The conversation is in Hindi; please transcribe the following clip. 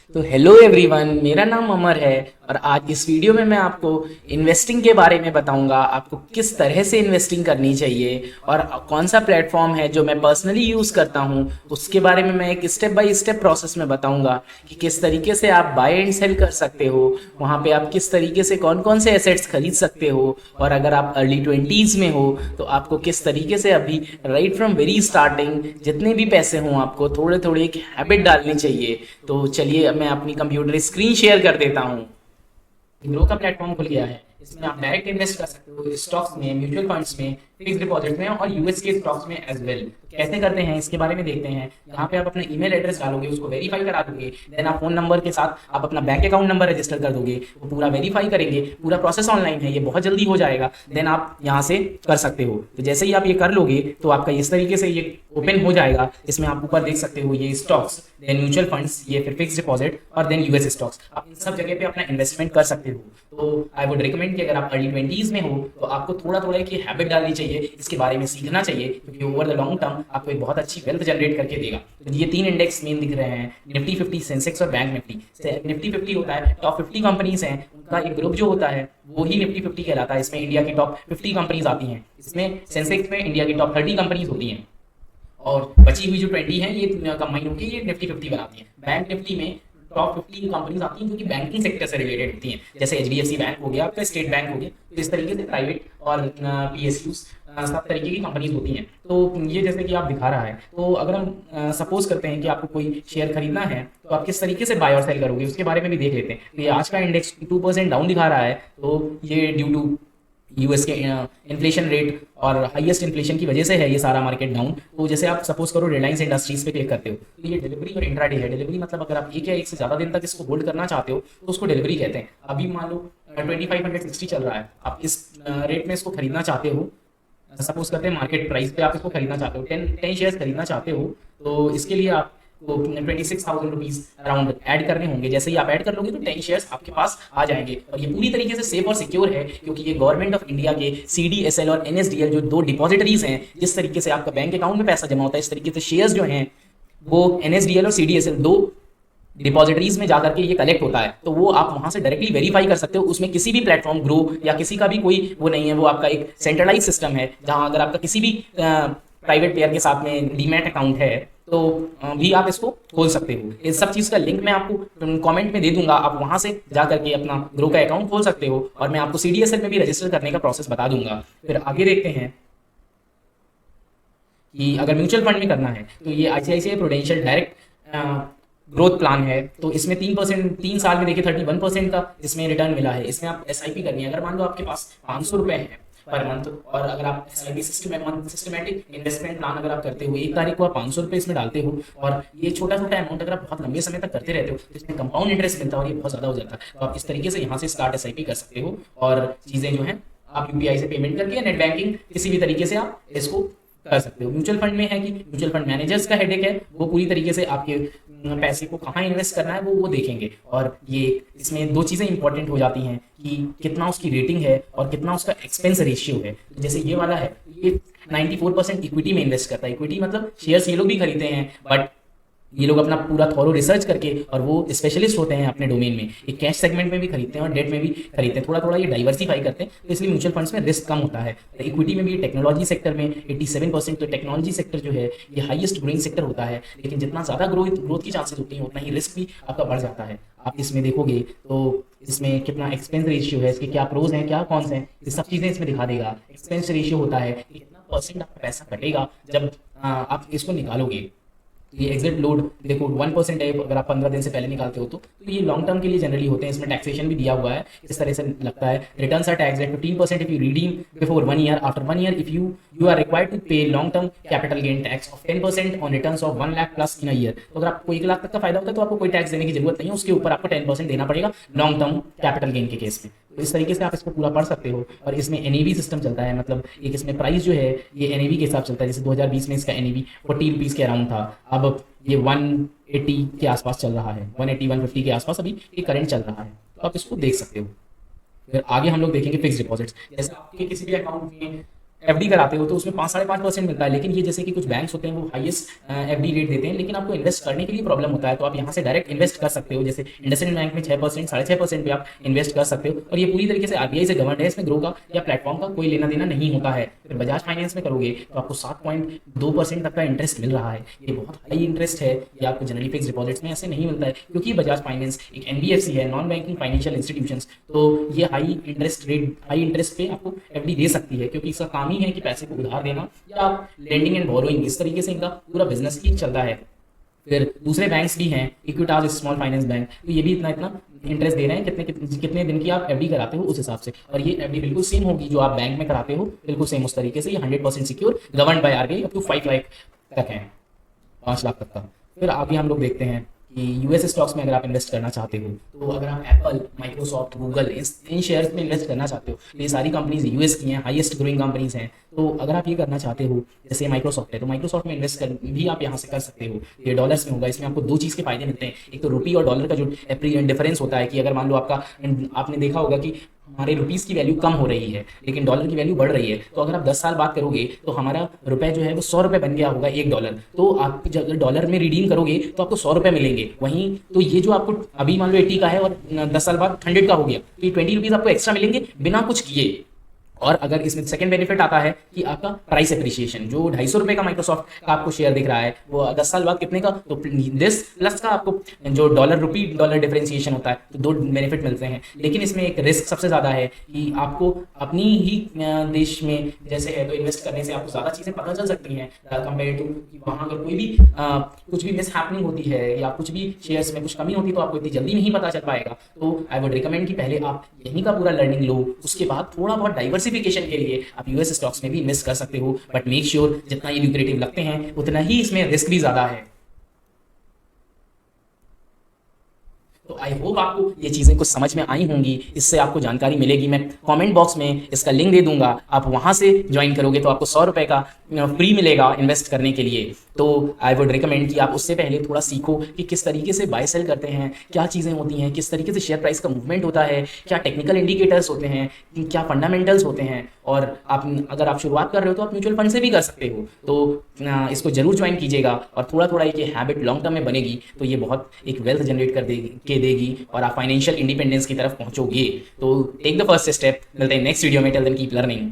तो हेलो एवरीवन, मेरा नाम अमर है और आज इस वीडियो में मैं आपको इन्वेस्टिंग के बारे में बताऊंगा। आपको किस तरह से इन्वेस्टिंग करनी चाहिए और कौन सा प्लेटफॉर्म है जो मैं पर्सनली यूज़ करता हूं, उसके बारे में मैं एक स्टेप बाय स्टेप प्रोसेस में बताऊंगा कि किस तरीके से आप बाय एंड सेल कर सकते हो, वहां पे आप किस तरीके से कौन कौन से एसेट्स खरीद सकते हो, और अगर आप अर्ली 20s में हो तो आपको किस तरीके से अभी राइट फ्रॉम वेरी स्टार्टिंग जितने भी पैसे हों आपको थोड़े थोड़े एक हैबिट डालनी चाहिए। तो चलिए अब मैं अपनी कंप्यूटर स्क्रीन शेयर कर देता हूँ। ग्रो का प्लेटफॉर्म खुल गया है। इसमें आप डायरेक्ट इन्वेस्ट कर सकते हो स्टॉक्स में, म्यूचुअल फंड्स में, फिक्स डिपॉजिट में और यूएस के स्टॉक्स में एज वेल। कैसे करते हैं इसके बारे में देखते हैं। यहाँ पे आप अपना ईमेल एड्रेस डालोगे, उसको वेरीफाई करा दोगे, देन आप फोन नंबर के साथ आप अपना बैंक अकाउंट नंबर रजिस्टर कर दोगे, वो पूरा वेरीफाई करेंगे। पूरा प्रोसेस ऑनलाइन है, ये बहुत जल्दी हो जाएगा। देन आप यहाँ से कर सकते हो। तो जैसे ही आप ये कर लोगे तो आपका इस तरीके से ये ओपन हो जाएगा। इसमें आप ऊपर देख सकते हो ये स्टॉक्स, देन म्यूचुअल फंड्स, ये फिर फिक्स डिपॉजिट और देन यूएस स्टॉक्स। आप इन सब जगह पे अपना इन्वेस्टमेंट कर सकते हो। तो आई वुड रिकमेंड कि अगर आप अर्ली 20s में हो तो आपको थोड़ा थोड़ा एक हैबिट डालनी चाहिए, इसके बारे में सीखना चाहिए, क्योंकि ओवर द लॉन्ग टर्म आपको एक बहुत अच्छी वेल्थ जनरेट करके देगा। तो ये तीन इंडेक्स मेन दिख रहे हैं, निफ्टी 50, सेंसेक्स और बैंक निफ्टी। निफ्टी 50 होता है टॉप 50 कंपनीज हैं, उनका एक ग्रुप जो होता है वो ही निफ्टी 50 कहलाता है। इसमें इंडिया की टॉप 50 कंपनीज आती हैं। इसमें सेंसेक्स में इंडिया की टॉप 30 कंपनीज होती हैं और बची हुई जो 20 है ये कंबाइन होकर ये निफ्टी 50 बनाती है। बैंक निफ्टी में टॉप 50 कंपनीज आती हैं जो कि बैंकिंग सेक्टर से रिलेटेड होती हैं, जैसे एचडीएफसी बैंक हो गया, आपका स्टेट बैंक हो गया। तो इस तरीके से प्राइवेट और पीएसयूज सब तरीके की कंपनीज होती हैं। तो ये जैसे कि आप दिखा रहा है, तो अगर हम सपोज करते हैं कि आपको कोई शेयर खरीदना है तो आप किस तरीके से बाय और सेल करोगे उसके बारे में भी देख लेते हैं। तो ये आज का इंडेक्स 2% डाउन दिखा रहा है, तो ये ड्यू टू यूएस के इन्फ्लेशन रेट और हाईएस्ट इन्फ्लेशन की वजह से है ये सारा मार्केट डाउन। तो जैसे आप सपोज करो रिलायंस इंडस्ट्रीज पे क्लिक करते हो तो ये डिलीवरी और इंट्राडे है। डिलीवरी मतलब अगर आप एक या एक से ज़्यादा दिन तक इसको होल्ड करना चाहते हो तो उसको डिलीवरी कहते हैं। अभी मान लो 2560 चल रहा है, आप इस रेट में इसको खरीदना चाहते हो। सपोज करते हैं मार्केट प्राइस पे आप इसको खरीदना चाहते हो, 10 शेयर्स खरीदना चाहते हो, तो इसके लिए आप तो 26,000 रुपीज अराउंड ऐड करने होंगे। जैसे ही आप ऐड कर लोगे तो 10 शेयर्स आपके पास आ जाएंगे और ये पूरी तरीके से सेफ और सिक्योर है, क्योंकि ये गवर्नमेंट ऑफ इंडिया के सीडीएसएल और एनएसडीएल जो दो डिपॉजिटरीज हैं, जिस तरीके से आपका बैंक अकाउंट में पैसा जमा होता है, इस तरीके से शेयर्स जो हैं वो एनएसडीएल और सीडीएसएल दो डिपॉजिटरीज में जाकर के ये कलेक्ट होता है। तो वो आप वहां से डायरेक्टली वेरीफाई कर सकते हो। उसमें किसी भी प्लेटफॉर्म ग्रो या किसी का भी कोई वो नहीं है, वो आपका एक सेंट्रलाइज सिस्टम है जहां अगर आपका किसी भी प्राइवेट प्लेयर के साथ में डीमैट अकाउंट है तो भी आप इसको खोल सकते हो। इस सब चीज़ का लिंक मैं आपको कमेंट में दे दूंगा, आप वहां से जा करके अपना ग्रो का अकाउंट खोल सकते हो और मैं आपको सीडीएसएल में भी रजिस्टर करने का प्रोसेस बता दूंगा। फिर आगे देखते हैं कि अगर म्यूचुअल फंड में करना है तो ये ICICI prudential direct growth plan है। तो इसमें 3%, 3 साल में देखिए 31% का इसमें रिटर्न मिला है। इसमें आप एसआईपी करनी है। अगर मान लो आपके पास 500 रुपए है पर मंथ, और अगर आप एसआईपी सिस्टमेटिक इन्वेस्टमेंट प्लान अगर आप करते हो, 1 तारीख को आप 500 रुपए इसमें डालते हो और ये छोटा छोटा अमाउंट अगर आप बहुत लंबे समय तक करते रहते हो तो इसमें कंपाउंड इंटरेस्ट मिलता है और ये बहुत ज्यादा हो जाता है। तो आप इस तरीके से यहाँ से स्टार्ट एसआईपी कर सकते हो और चीजें जो है आप यूपीआई से पेमेंट करके नेट बैंकिंग किसी भी तरीके से आप इसको कर सकते हो। म्यूचुअल फंड में है कि म्यूचुअल फंड मैनेजर्स का हेडेक है, वो पूरी तरीके से आपके पैसे को कहाँ इन्वेस्ट करना है वो देखेंगे। और ये इसमें दो चीज़ें इंपॉर्टेंट हो जाती हैं कि कितना उसकी रेटिंग है और कितना उसका एक्सपेंस रेशियो है। जैसे ये वाला है, ये 94% इक्विटी में इन्वेस्ट करता है। इक्विटी मतलब शेयर्स ये लोग भी खरीदते हैं, बट ये लोग अपना पूरा थॉरो रिसर्च करके, और वो स्पेशलिस्ट होते हैं अपने डोमेन में, ये कैश सेगमेंट में भी खरीदते हैं और डेट में भी खरीदते हैं। थोड़ा थोड़ा ये डाइवर्सिफाई करते हैं, तो इसलिए म्यूचुअल फंड्स में रिस्क कम होता है। इक्विटी में भी टेक्नोलॉजी सेक्टर में 87%, तो टेक्नोलॉजी सेक्टर जो है ये हाईएस्ट ग्रोइंग सेक्टर होता है। लेकिन जितना ज़्यादा ग्रोथ की चांसेस होती हैं उतना ही रिस्क भी आपका बढ़ जाता है। आप इसमें देखोगे तो इसमें कितना एक्सपेंस रेशियो है, इसके क्या प्रोज हैं क्या कॉन्स हैं, ये सब चीज़ें इसमें दिखा देगा। एक्सपेंस रेशियो होता है कि कितना परसेंट आपका पैसा कटेगा जब आप इसको निकालोगे। ये एग्जिट लोड देखो 1% है, अगर आप 15 दिन से पहले निकालते हो तो ये लॉन्ग टर्म के लिए जनरली होते हैं। इसमें टैक्सेशन भी दिया हुआ है, इस तरह से लगता है। Returns are tax at 15% if you redeem before 1 year. After 1 year if you are required to pay long term capital gain tax of 10% on returns of 1 lakh plus in a year. तो अगर आपको 1 लाख तक का फायदा होता है तो आपको कोई टैक्स देने की जरूरत नहीं है, उसके ऊपर आपको 10% देना पड़ेगा लॉन्ग टर्म कैपिटल गेन के केस में। तो इस तरीके से आप इसको पूरा पढ़ सकते हो। और इसमें एनईवी सिस्टम चलता है, मतलब एक इसमें प्राइस जो है ये एनईवी के हिसाब चलता है। जैसे 2020 में इसका एनईवी 40 रुपीज़ के अराउंड था, अब ये 180 के आसपास चल रहा है, 180 150 के आसपास अभी ये करंट चल रहा है। तो आप इसको देख सकते हो। फिर आगे हम लोग देखेंगे फिक्स डिपॉजिट्स। जैसे आपके किसी भी अकाउंट में एफडी कराते हो तो उसमें 5-5.5% मिलता है, लेकिन ये जैसे कि कुछ बैंक्स होते हैं वो हाईएस्ट एफडी रेट देते हैं, लेकिन आपको इन्वेस्ट करने के लिए प्रॉब्लम होता है। तो आप यहाँ से डायरेक्ट इन्वेस्ट कर सकते हो, जैसे इंडसइंड बैंक में 6%, 6.5% पे आप इन्वेस्ट कर सकते हो, और ये पूरी तरीके से आरबीआई से गवर्नड है, इसमें ग्रो का या प्लेटफॉर्म का कोई लेना देना नहीं होता है। फिर बजाज फाइनेंस में करोगे तो आपको 7.2% तक का इंटरेस्ट मिल रहा है, ये बहुत हाई इंटरेस्ट है, ये आपको जनरली फिक्स डिपॉजिट्स में ऐसे नहीं मिलता है, क्योंकि बजाज फाइनेंस एक एनबीएफसी है, नॉन बैंकिंग फाइनेंशियल इंस्टीट्यूशंस, तो ये हाई इंटरेस्ट पे आपको एफडी दे सकती है, क्योंकि इसका काम ही है कि पैसे को उधार देना या आप लेंडिंग एंड बोरोइंग, इस तरीके से इनका पूरा बिजनेस ही चलता है। फिर दूसरे बैंक्स भी हैं, इक्विटास स्मॉल फाइनेंस बैंक, तो ये भी इतना इतना इंटरेस्ट दे रहे हैं, कितने दिन की आप एफडी कराते हो उस हिसाब से, और ये एफडी बिल्कुल सेम होगी जो आप बैंक में कराते हो, बिल्कुल सेम उस तरीके से। ये 100% secure, govern by RBI, up to 5 lakh तक है, 5 लाख तक का। फिर आगे हम लोग देखते हैं कि यूएस स्टॉक्स में अगर आप इन्वेस्ट करना चाहते हो, तो अगर आप एप्पल, माइक्रोसॉफ्ट, गूगल इन शेयर्स में इन्वेस्ट करना चाहते हो, तो ये सारी कंपनीज यूएस की हैं, हाईएस्ट ग्रोइंग कंपनीज हैं। तो अगर आप ये करना चाहते हो, जैसे माइक्रोसॉफ्ट है, तो माइक्रोसॉफ्ट में इन्वेस्ट कर भी आप यहाँ से कर सकते हो। ये डॉलर्स में होगा, इसमें आपको दो चीज़ के फायदे मिलते हैं, एक तो रुपी और डॉलर का जो डिफरेंस होता है, कि अगर मान लो आपने देखा होगा कि हमारे रुपीस की वैल्यू कम हो रही है लेकिन डॉलर की वैल्यू बढ़ रही है, तो अगर आप 10 साल बाद करोगे तो हमारा रुपए जो है वो 100 रुपये बन गया होगा, $1। तो आप जब डॉलर में रिडीम करोगे तो आपको 100 रुपये मिलेंगे। वहीं तो ये जो आपको अभी मान लो 80 का है और 10 साल बाद 100 का हो गया, तो ये 20 रुपीज़ आपको एक्स्ट्रा मिलेंगे बिना कुछ किए। और अगर इसमें सेकंड बेनिफिट आता है कि आपका प्राइस एप्रिसिएशन, जो 250 रुपये का माइक्रोसॉफ्ट का आपको शेयर दिख रहा है वो 10 साल बाद कितने का, तो दिस प्लस का आपको जो डॉलर डिफरेंशिएशन होता है, तो दो बेनिफिट मिलते हैं। लेकिन इसमें एक रिस्क सबसे ज़्यादा है कि आपको अपनी ही देश में जैसे है तो इन्वेस्ट करने से आपको ज़्यादा चीज़ें पता चल सकती हैं कंपेयर टू कि वहाँ अगर कोई भी कुछ भी मिस हैपनिंग होती है या कुछ भी शेयर्स में कुछ कमी होती है तो आपको इतनी जल्दी नहीं पता चल पाएगा। तो आई वुड रिकमेंड कि पहले आप यहीं का पूरा लर्निंग लो, उसके बाद थोड़ा बहुत डाइवर्सिफिकेशन के लिए आप यूएस स्टॉक्स में भी इन्वेस्ट कर सकते हो, बट मेक श्योर जितना ये ल्यूक्रेटिव लगते हैं उतना ही इसमें रिस्क भी ज्यादा है। तो आई होप आपको ये चीज़ें कुछ समझ में आई होंगी, इससे आपको जानकारी मिलेगी। मैं कमेंट बॉक्स में इसका लिंक दे दूंगा, आप वहां से ज्वाइन करोगे तो आपको 100 रुपये का फ्री मिलेगा इन्वेस्ट करने के लिए। तो आई वुड रिकमेंड कि आप उससे पहले थोड़ा सीखो कि किस तरीके से बाय सेल करते हैं, क्या चीज़ें होती हैं, किस तरीके से शेयर प्राइस का मूवमेंट होता है, क्या टेक्निकल इंडिकेटर्स होते हैं, क्या फंडामेंटल्स होते हैं। और अगर आप शुरुआत कर रहे हो तो आप म्यूचुअल फंड से भी कर सकते हो। तो इसको जरूर ज्वाइन कीजिएगा और थोड़ा थोड़ा एक हैबिट लॉन्ग टर्म में बनेगी तो ये बहुत एक वेल्थ जनरेट कर देगी और आप फाइनेंशियल इंडिपेंडेंस की तरफ पहुंचोगे। तो टेक द फर्स्ट स्टेप। मिलते हैं नेक्स्ट वीडियो में, टिल देन कीप लर्निंग।